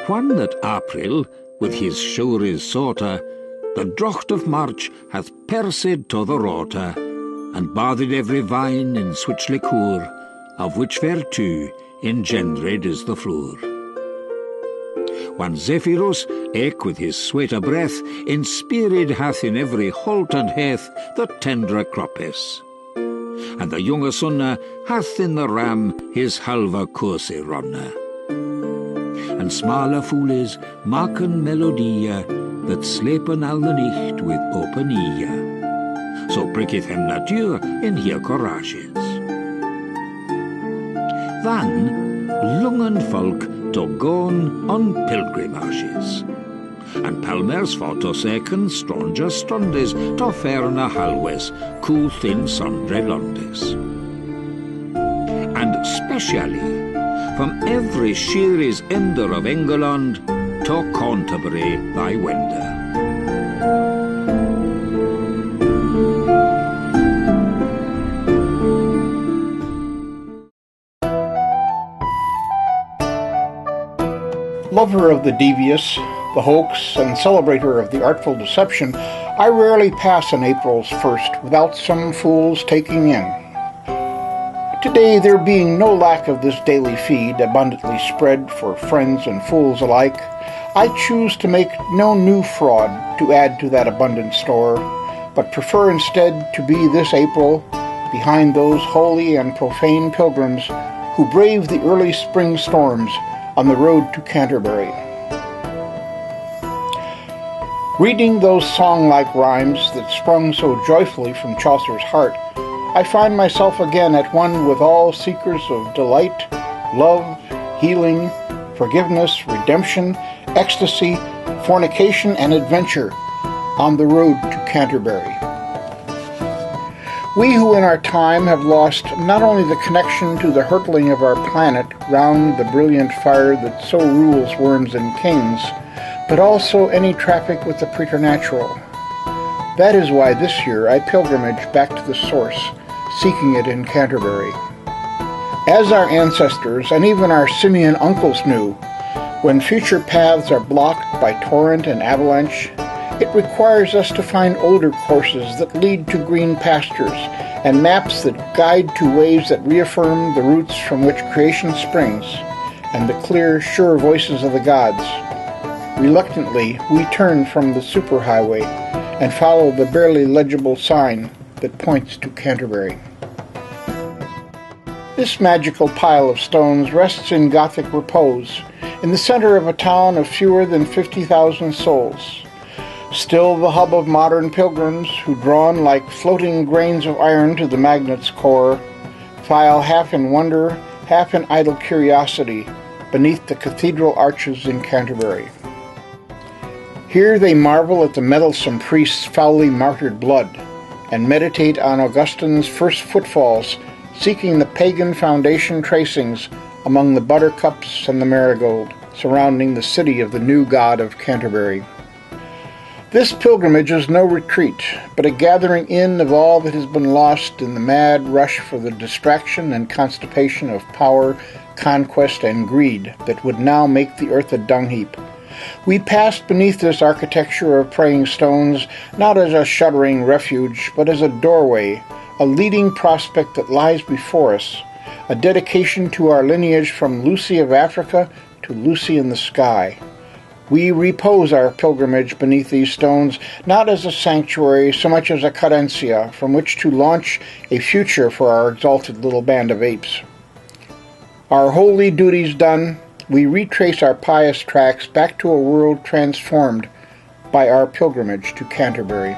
Whan that Aprille, with his shoures soote, the droghte of March hath perced to the roote, and bathed every veyne in swich licour, of which vertu engendred is the flour. Whan Zephirus, eke with his swete breeth, inspired hath in every holt and heath the tendre croppes. And the yonge sonne hath in the ram his halfe cours yronne. And smale foweles maken melodye, that slepen al the nyght with open eye. So priketh hem natuur in hier corages. Then lungen volk to gaan on pilgrimages. And palmers for to seken stranger strondes to ferne halves, cours in sondre londes. And specially from every sheeres ender of England to Canterbury thy wender. Lover of the devious, the hoax, and celebrator of the artful deception, I rarely pass an April's first without some fools taking in. Today, there being no lack of this daily feed abundantly spread for friends and fools alike, I choose to make no new fraud to add to that abundant store, but prefer instead to be this April behind those holy and profane pilgrims who brave the early spring storms on the road to Canterbury. Reading those song-like rhymes that sprung so joyfully from Chaucer's heart, I find myself again at one with all seekers of delight, love, healing, forgiveness, redemption, ecstasy, fornication, and adventure on the road to Canterbury. We who in our time have lost not only the connection to the hurtling of our planet round the brilliant fire that so rules worms and kings, but also any traffic with the preternatural. That is why this year I pilgrimage back to the source, seeking it in Canterbury. As our ancestors and even our simian uncles knew, when future paths are blocked by torrent and avalanche, it requires us to find older courses that lead to green pastures and maps that guide to ways that reaffirm the roots from which creation springs and the clear, sure voices of the gods. Reluctantly, we turn from the superhighway and follow the barely legible sign that points to Canterbury. This magical pile of stones rests in Gothic repose, in the center of a town of fewer than 50,000 souls. Still the hub of modern pilgrims who, drawn like floating grains of iron to the magnet's core, file half in wonder, half in idle curiosity beneath the cathedral arches in Canterbury. Here they marvel at the meddlesome priest's foully martyred blood, and meditate on Augustine's first footfalls, seeking the pagan foundation tracings among the buttercups and the marigold surrounding the city of the new god of Canterbury. This pilgrimage is no retreat, but a gathering in of all that has been lost in the mad rush for the distraction and constipation of power, conquest, and greed that would now make the earth a dung heap. We passed beneath this architecture of praying stones, not as a shuddering refuge, but as a doorway, a leading prospect that lies before us, a dedication to our lineage from Lucy of Africa to Lucy in the sky. We repose our pilgrimage beneath these stones, not as a sanctuary so much as a cadencia from which to launch a future for our exalted little band of apes. Our holy duties done, we retrace our pious tracks back to a world transformed by our pilgrimage to Canterbury.